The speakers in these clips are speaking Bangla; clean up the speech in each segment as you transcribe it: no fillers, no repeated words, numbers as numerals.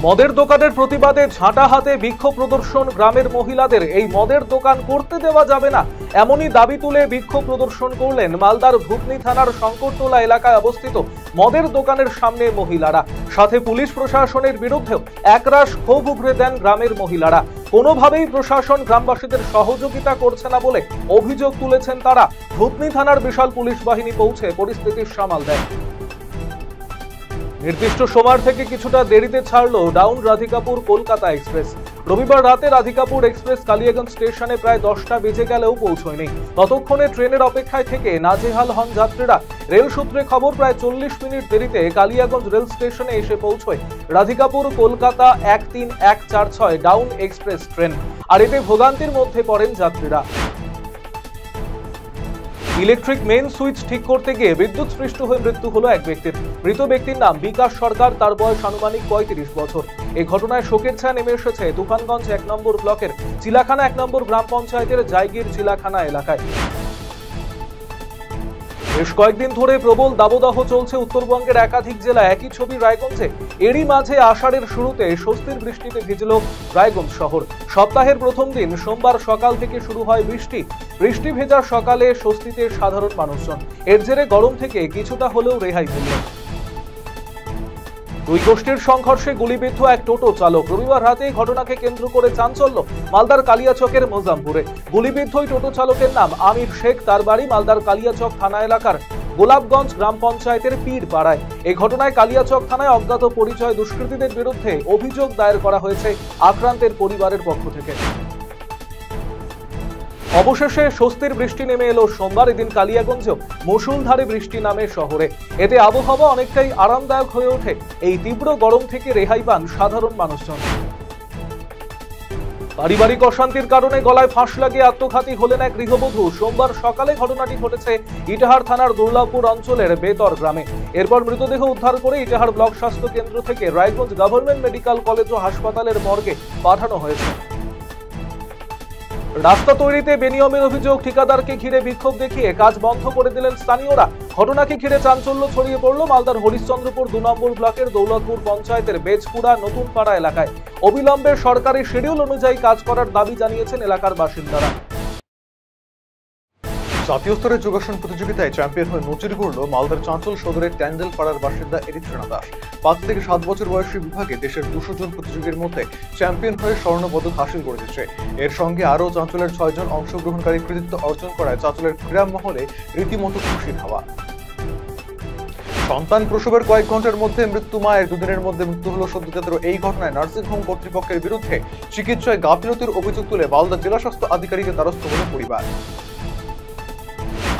মদের দোকানের প্রতিবাদে ঝাঁটা হাতে বিক্ষোভ প্রদর্শন গ্রামের মহিলাদের। এই মদের দোকান করতে দেওয়া যাবে না, এমনই দাবি তুলে বিক্ষোভ প্রদর্শন করলেন মালদার ভুতনি থানার শঙ্করটোলা এলাকায় অবস্থিত মদের দোকানের সামনে মহিলারা। সাথে পুলিশ প্রশাসনের বিরুদ্ধেও একরাশ ক্ষোভ উগরে দেন গ্রামের মহিলারা। কোনোভাবেই প্রশাসন গ্রামবাসীদের সহযোগিতা করছে না বলে অভিযোগ তুলেছেন তারা। ভুতনি থানার বিশাল পুলিশ বাহিনী পৌঁছে পরিস্থিতি সামাল দেয়। নির্দিষ্ট সময় থেকে কিছুটা দেরিতে ছাড়ল ডাউন রাধিকাপুর কলকাতা এক্সপ্রেস। রবিবার রাতে রাধিকাপুর এক্সপ্রেস কালিয়াগঞ্জ স্টেশনে প্রায় 10টা বেজে গেলেও পৌঁছয়নি। ততক্ষণে ট্রেনের অপেক্ষায় থেকে নাজেহাল হন যাত্রীরা। রেল সূত্রে খবর, প্রায় 40 মিনিট দেরিতে কালিয়াগঞ্জ রেল স্টেশনে এসে পৌঁছয় Radhikapur Kolkata 13146 down express train. আর এতে ভোগান্তির মধ্যে পড়েন যাত্রীরা। ইলেকট্রিক মেইন সুইচ ঠিক করতে গিয়ে বিদ্যুৎ স্পৃষ্ট হয়ে মৃত্যু হলো এক ব্যক্তির। মৃত ব্যক্তির নাম বিকাশ সরকার, তার বয়স আনুমানিক 35 বছর। এই ঘটনায় শোকের ছায়া নেমে এসেছে তুফানগঞ্জ 1 নম্বর ব্লকের চিলাখানা 1 নম্বর গ্রাম পঞ্চায়েতের জায়গির চিলাখানা এলাকায়। বেশ কয়েকদিন ধরে প্রবল দাবদাহ চলছে উত্তরবঙ্গের একাধিক জেলায়। একই ছবি রায়গঞ্জে। এরই মাঝে আষাঢ়ের শুরুতে স্বস্তির বৃষ্টিতে ভিজল রায়গঞ্জ শহর। সপ্তাহের প্রথম দিন সোমবার সকাল থেকে শুরু হয় বৃষ্টি। বৃষ্টি ভেজা সকালে স্বস্তিতে সাধারণ মানুষজন। এর জেরে গরম থেকে কিছুটা হলেও রেহাই মিলল। দুই গোষ্ঠীর সংঘর্ষে গুলিবিদ্ধ এক টোটো চালক। রবিবার রাতে ঘটনাকে কেন্দ্র করে চাঞ্চল্য মালদার কালিয়াচকের মোজামপুরে। গুলিবিদ্ধ ওই টোটো চালকের নাম আমির শেখ, তার বাড়ি মালদার কালিয়াচক থানা এলাকার গোলাপগঞ্জ গ্রাম পঞ্চায়েতের পীর পাড়ায়। এই ঘটনায় কালিয়াচক থানায় অজ্ঞাত পরিচয় দুষ্কৃতীদের বিরুদ্ধে অভিযোগ দায়ের করা হয়েছে আক্রান্তের পরিবারের পক্ষ থেকে। অবশেষে স্বস্তির বৃষ্টি নেমে এলো সোমবার। এদিন কালিয়াগঞ্জেও মুষলধারে বৃষ্টি নামে শহরে। এতে আবহাওয়া অনেকটাই আরামদায়ক হয়ে ওঠে। এই তীব্র গরম থেকে রেহাই পান সাধারণ মানুষজন। পারিবারিক অশান্তির কারণে গলায় ফাঁস লাগিয়ে আত্মঘাতী হলেন এক গৃহবধূ। সোমবার সকালে ঘটনাটি ঘটেছে ইটাহার থানার দুর্লাভপুর অঞ্চলের বেতর গ্রামে। এরপর মৃতদেহ উদ্ধার করে ইটাহার ব্লক স্বাস্থ্য কেন্দ্র থেকে রায়গঞ্জ গভর্নমেন্ট মেডিকেল কলেজ ও হাসপাতালের মর্গে পাঠানো হয়েছে। রাস্তা তৈরিতে বেনিয়মের অভিযোগ, ঠিকাদারকে ঘিরে বিক্ষোভ দেখিয়ে কাজ বন্ধ করে দিলেন স্থানীয়রা। ঘটনাকে ঘিরে চাঞ্চল্য ছড়িয়ে পড়ল মালদার হরিশ্চন্দ্রপুর 2 নম্বর ব্লকের দৌলতপুর পঞ্চায়েতের বেজপুরা নতুন পাড়া এলাকায়। অবিলম্বে সরকারি শিডিউল অনুযায়ী কাজ করার দাবি জানিয়েছেন এলাকার বাসিন্দারা। জাতীয় স্তরে যোগাসন প্রতিযোগিতায় চ্যাম্পিয়ন হয়ে নজির গড়ল মালদার চাঁচল সদরের ট্যান্ডেল পাড়ার বাসিন্দা এরিত্রিনা দাস। 5 থেকে 7 বছর বয়সী বিভাগে দেশের 200 জন প্রতিযোগীর মধ্যে চ্যাম্পিয়ন হয়ে স্বর্ণ পদক হাসিল করেছে। এর সঙ্গে আরও চাঁচলের 6 জন অংশগ্রহণকারী কৃতিত্ব অর্জন করায় চাঁচলের ক্রীড়া মহলে রীতিমতো খুশির হাওয়া। সন্তান প্রসবের কয়েক ঘন্টার মধ্যে মৃত্যু মায়ের, 2 দিনের মধ্যে মৃত্যু হলো সদ্যজাতর। এই ঘটনায় নার্সিং হোম কর্তৃপক্ষের বিরুদ্ধে চিকিৎসায় গাফিলতির অভিযোগ তুলে মালদা জেলা স্বাস্থ্য আধিকারিকের দ্বারস্থ হল পরিবার।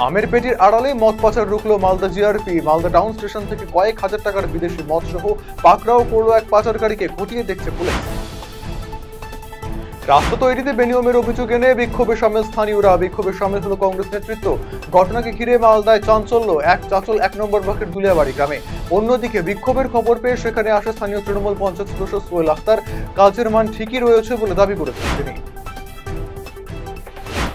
আমের পেটির আড়ালে মদ পাচার রুখল Malda GRP. Malda town station থেকে কয়েক হাজার টাকার বিদেশি মদ সহ পাকড়াও করলো এক পাচারকারীকে, খতিয়ে দেখছে পুলিশ। রাস্তা তৈরিতে বেনিয়মের অভিযোগ এনে বিক্ষোভে সামিল স্থানীয়রা। বিক্ষোভে সামিল হলো কংগ্রেস নেতৃত্ব। ঘটনাকে ঘিরে মালদায় চাঞ্চল্য চাঁচল 1 নম্বর ব্লকের দুলিয়াবাড়ি গ্রামে। অন্যদিকে বিক্ষোভের খবর পেয়ে সেখানে আসে স্থানীয় তৃণমূল পঞ্চায়েত সদস্য সোহেল আখতার। কাজের মান ঠিকই রয়েছে বলে দাবি করেছেন তিনি।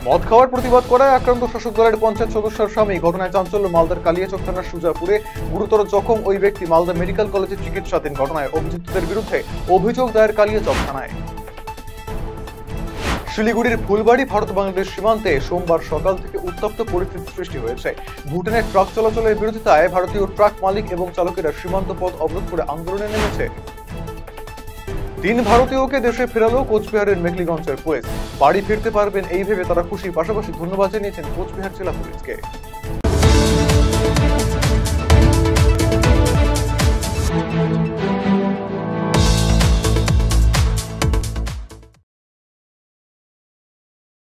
মদ খাওয়ার প্রতিবাদ করায় আক্রান্ত শাসক দলের পঞ্চায়েত সদস্যের স্বামী। ঘটনায় চাঞ্চল্য মালদার কালিয়াচক থানার সুজাপুরে। গুরুতর জখম ওই ব্যক্তি মালদা মেডিকেল কলেজে চিকিৎসাধীন। ঘটনায় অভিযুক্তদের বিরুদ্ধে অভিযোগ দায়ের কালিয়াচক থানায়। শিলিগুড়ির ফুলবাড়ি ভারত বাংলাদেশ সীমান্তে সোমবার সকাল থেকে উত্তপ্ত পরিস্থিতি সৃষ্টি হয়েছে। ভুটানের ট্রাক চলাচলের বিরোধিতায় ভারতীয় ট্রাক মালিক এবং চালকেরা সীমান্ত পথ অবরোধ করে আন্দোলনে নেমেছে। 3 ভারতীয়কে দেশে ফেরালো কোচবিহারের মেখলিগঞ্জের পুলিশ। বাড়ি ফিরতে পারবেন এই ভেবে তারা খুশি। পাশাপাশি ধন্যবাদ জানিয়েছেন কোচবিহার জেলা পুলিশকে।